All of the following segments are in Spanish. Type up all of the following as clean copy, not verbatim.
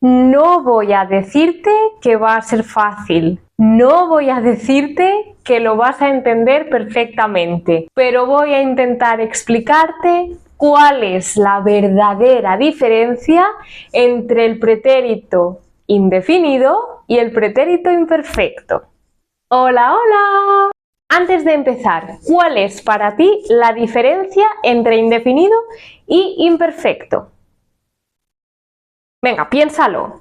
No voy a decirte que va a ser fácil. No voy a decirte que lo vas a entender perfectamente, pero voy a intentar explicarte cuál es la verdadera diferencia entre el pretérito indefinido y el pretérito imperfecto. ¡Hola, hola! Antes de empezar, ¿cuál es para ti la diferencia entre indefinido y imperfecto? Venga, piénsalo.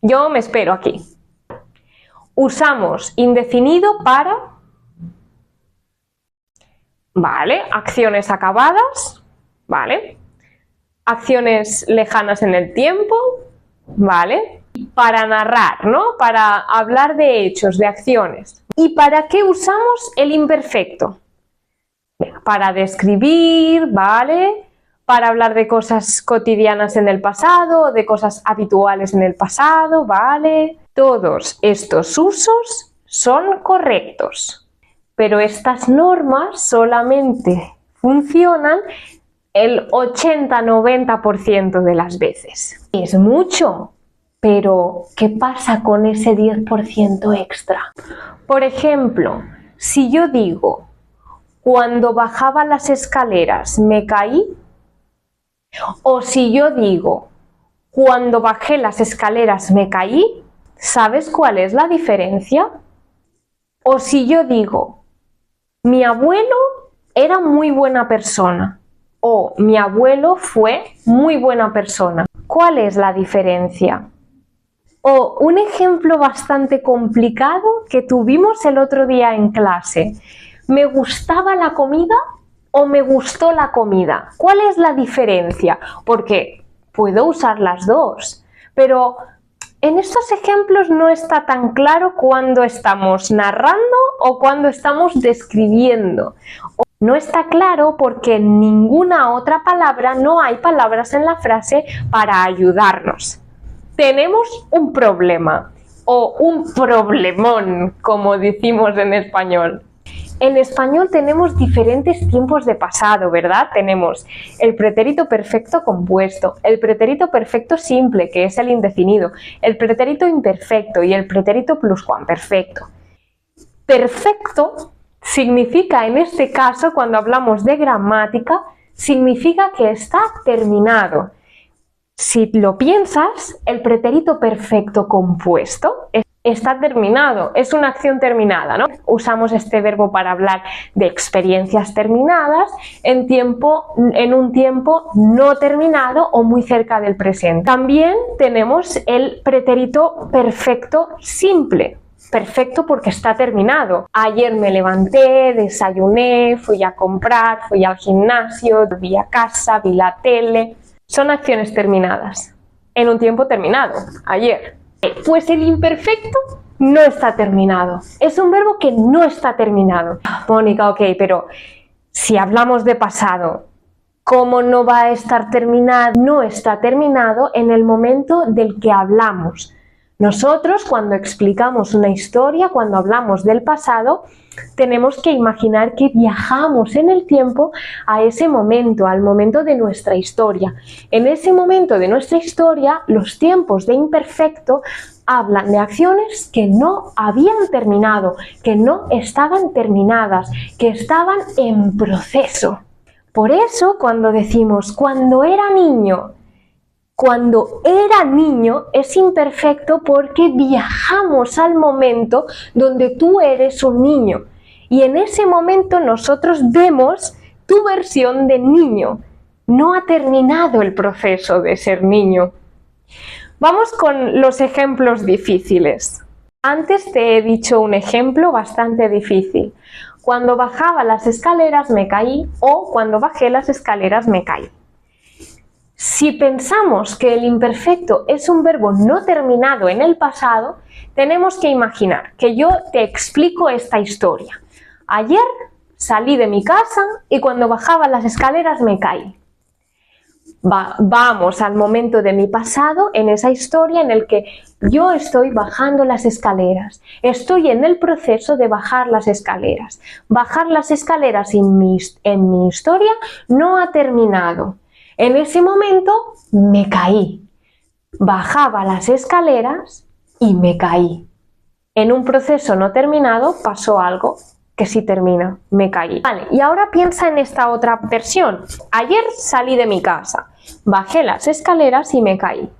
Yo me espero aquí. Usamos indefinido para, ¿vale? Acciones acabadas, ¿vale? Acciones lejanas en el tiempo, ¿vale? Para narrar, ¿no? Para hablar de hechos, de acciones. ¿Y para qué usamos el imperfecto? Para describir, ¿vale? Para hablar de cosas cotidianas en el pasado, de cosas habituales en el pasado, ¿vale? Todos estos usos son correctos, pero estas normas solamente funcionan el 80-90% de las veces. Es mucho, pero ¿qué pasa con ese 10% extra? Por ejemplo, si yo digo, cuando bajaba las escaleras me caí, o si yo digo, cuando bajé las escaleras me caí, ¿sabes cuál es la diferencia? O si yo digo, mi abuelo era muy buena persona, o mi abuelo fue muy buena persona, ¿cuál es la diferencia? O un ejemplo bastante complicado que tuvimos el otro día en clase, ¿me gustaba la comida o me gustó la comida? ¿Cuál es la diferencia? Porque puedo usar las dos, pero en estos ejemplos no está tan claro cuándo estamos narrando o cuándo estamos describiendo. No está claro porque en ninguna otra palabra no hay palabras en la frase para ayudarnos. Tenemos un problema o un problemón, como decimos en español. En español tenemos diferentes tiempos de pasado, ¿verdad? Tenemos el pretérito perfecto compuesto, el pretérito perfecto simple, que es el indefinido, el pretérito imperfecto y el pretérito pluscuamperfecto. Perfecto significa, en este caso, cuando hablamos de gramática, significa que está terminado. Si lo piensas, el pretérito perfecto compuesto está terminado, es una acción terminada, ¿no? Usamos este verbo para hablar de experiencias terminadas en un tiempo no terminado o muy cerca del presente. También tenemos el pretérito perfecto simple. Perfecto porque está terminado. Ayer me levanté, desayuné, fui a comprar, fui al gimnasio, volví a casa, vi la tele. Son acciones terminadas en un tiempo terminado, ayer. Pues el imperfecto no está terminado. Es un verbo que no está terminado. Mónica, ok, pero si hablamos de pasado, ¿cómo no va a estar terminado? No está terminado en el momento del que hablamos. Nosotros, cuando explicamos una historia, cuando hablamos del pasado, tenemos que imaginar que viajamos en el tiempo a ese momento, al momento de nuestra historia. En ese momento de nuestra historia, los tiempos de imperfecto hablan de acciones que no habían terminado, que no estaban terminadas, que estaban en proceso. Por eso, cuando decimos cuando era niño es imperfecto porque viajamos al momento donde tú eres un niño y en ese momento nosotros vemos tu versión de niño. No ha terminado el proceso de ser niño. Vamos con los ejemplos difíciles. Antes te he dicho un ejemplo bastante difícil. Cuando bajaba las escaleras me caí o cuando bajé las escaleras me caí. Si pensamos que el imperfecto es un verbo no terminado en el pasado, tenemos que imaginar que yo te explico esta historia. Ayer salí de mi casa y cuando bajaba las escaleras me caí. Vamos al momento de mi pasado en esa historia en el que yo estoy bajando las escaleras. Estoy en el proceso de bajar las escaleras. Bajar las escaleras en mi historia no ha terminado. En ese momento me caí. Bajaba las escaleras y me caí. En un proceso no terminado pasó algo que sí termina, me caí. Vale, y ahora piensa en esta otra versión. Ayer salí de mi casa, bajé las escaleras y me caí.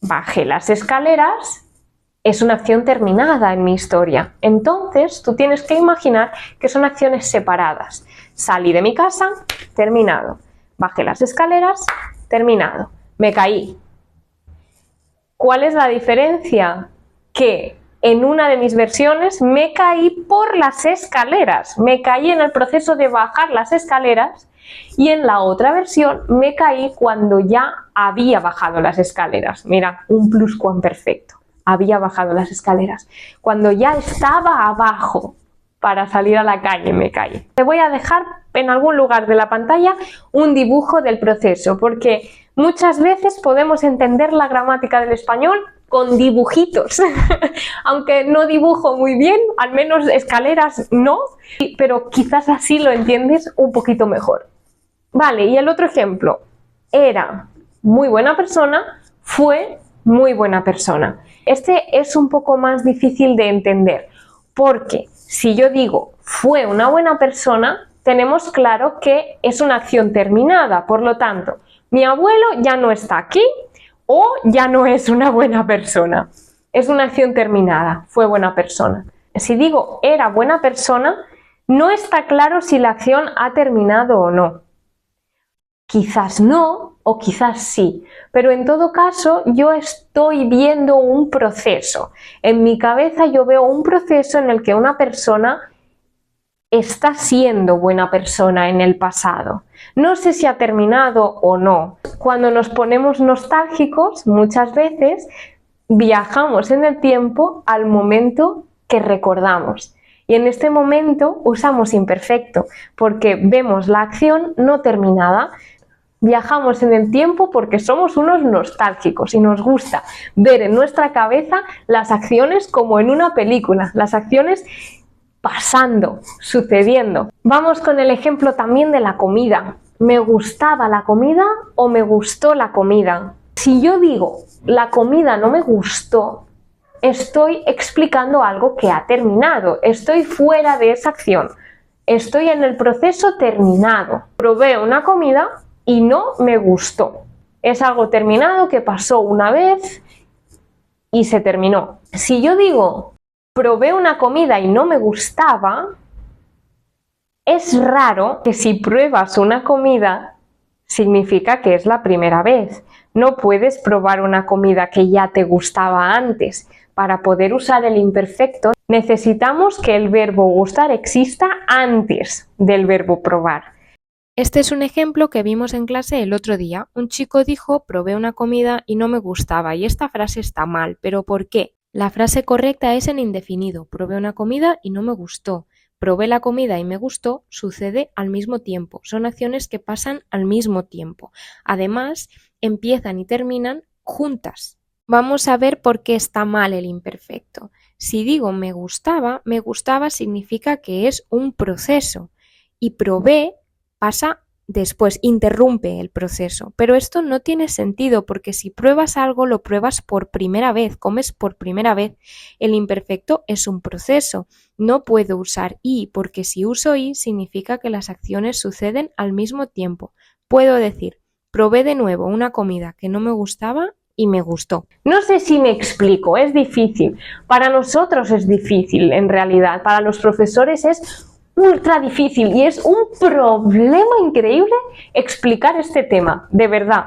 Bajé las escaleras es una acción terminada en mi historia. Entonces, tú tienes que imaginar que son acciones separadas. Salí de mi casa, terminado. Bajé las escaleras, terminado. Me caí. ¿Cuál es la diferencia? Que en una de mis versiones me caí por las escaleras. Me caí en el proceso de bajar las escaleras y en la otra versión me caí cuando ya había bajado las escaleras. Mira, un pluscuamperfecto. Había bajado las escaleras. Cuando ya estaba abajo para salir a la calle me caí. Te voy a dejar en algún lugar de la pantalla un dibujo del proceso, porque muchas veces podemos entender la gramática del español con dibujitos. Aunque no dibujo muy bien, al menos escaleras no, pero quizás así lo entiendes un poquito mejor. Vale, y el otro ejemplo. Era muy buena persona, fue muy buena persona. Este es un poco más difícil de entender, porque si yo digo fue una buena persona, tenemos claro que es una acción terminada. Por lo tanto, mi abuelo ya no está aquí o ya no es una buena persona. Es una acción terminada, fue buena persona. Si digo era buena persona, no está claro si la acción ha terminado o no. Quizás no o quizás sí, pero en todo caso yo estoy viendo un proceso. En mi cabeza yo veo un proceso en el que una persona está siendo buena persona en el pasado. No sé si ha terminado o no. Cuando nos ponemos nostálgicos, muchas veces viajamos en el tiempo al momento que recordamos. Y en este momento usamos imperfecto porque vemos la acción no terminada. Viajamos en el tiempo porque somos unos nostálgicos y nos gusta ver en nuestra cabeza las acciones como en una película, las acciones pasando, sucediendo. Vamos con el ejemplo también de la comida. ¿Me gustaba la comida o me gustó la comida? Si yo digo la comida no me gustó, estoy explicando algo que ha terminado, estoy fuera de esa acción, estoy en el proceso terminado. Probé una comida y no me gustó. Es algo terminado que pasó una vez y se terminó. Si yo digo probé una comida y no me gustaba, es raro que si pruebas una comida significa que es la primera vez. No puedes probar una comida que ya te gustaba antes. Para poder usar el imperfecto necesitamos que el verbo gustar exista antes del verbo probar. Este es un ejemplo que vimos en clase el otro día. Un chico dijo, probé una comida y no me gustaba, y esta frase está mal. ¿Pero por qué? La frase correcta es en indefinido. Probé una comida y no me gustó. Probé la comida y me gustó sucede al mismo tiempo. Son acciones que pasan al mismo tiempo. Además, empiezan y terminan juntas. Vamos a ver por qué está mal el imperfecto. Si digo me gustaba significa que es un proceso. Y probé pasa después, interrumpe el proceso. Pero esto no tiene sentido porque si pruebas algo, lo pruebas por primera vez, comes por primera vez. El imperfecto es un proceso. No puedo usar y porque si uso y significa que las acciones suceden al mismo tiempo. Puedo decir, probé de nuevo una comida que no me gustaba y me gustó. No sé si me explico, es difícil. Para nosotros es difícil en realidad, para los profesores es ultra difícil y es un problema increíble explicar este tema, de verdad.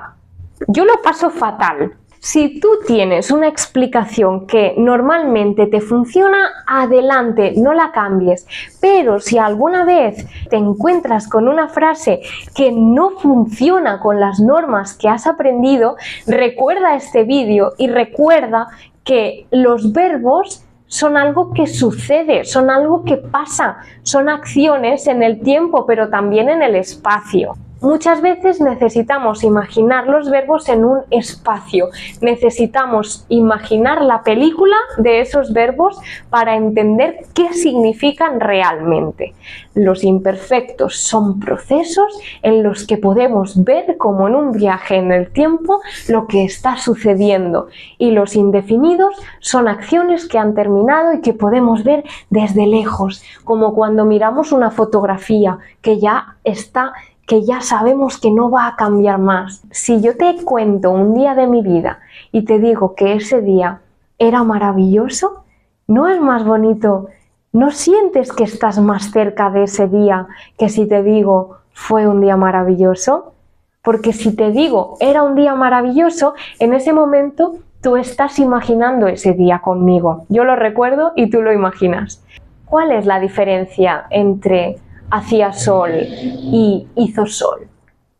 Yo lo paso fatal. Si tú tienes una explicación que normalmente te funciona, adelante, no la cambies. Pero si alguna vez te encuentras con una frase que no funciona con las normas que has aprendido, recuerda este vídeo y recuerda que los verbos son algo que sucede, son algo que pasa, son acciones en el tiempo, pero también en el espacio. Muchas veces necesitamos imaginar los verbos en un espacio, necesitamos imaginar la película de esos verbos para entender qué significan realmente. Los imperfectos son procesos en los que podemos ver como en un viaje en el tiempo lo que está sucediendo, y los indefinidos son acciones que han terminado y que podemos ver desde lejos, como cuando miramos una fotografía que ya sabemos que no va a cambiar más. Si yo te cuento un día de mi vida y te digo que ese día era maravilloso, ¿no es más bonito? ¿No sientes que estás más cerca de ese día que si te digo fue un día maravilloso? Porque si te digo era un día maravilloso, en ese momento tú estás imaginando ese día conmigo. Yo lo recuerdo y tú lo imaginas. ¿Cuál es la diferencia entre hacía sol y hizo sol?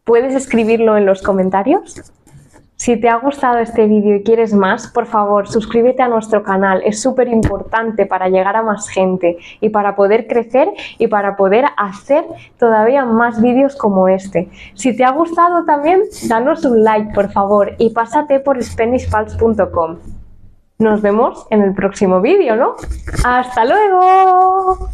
¿Puedes escribirlo en los comentarios? Si te ha gustado este vídeo y quieres más, por favor, suscríbete a nuestro canal. Es súper importante para llegar a más gente y para poder crecer y para poder hacer todavía más vídeos como este. Si te ha gustado también, danos un like, por favor, y pásate por SpanishPals.com. Nos vemos en el próximo vídeo, ¿no? ¡Hasta luego!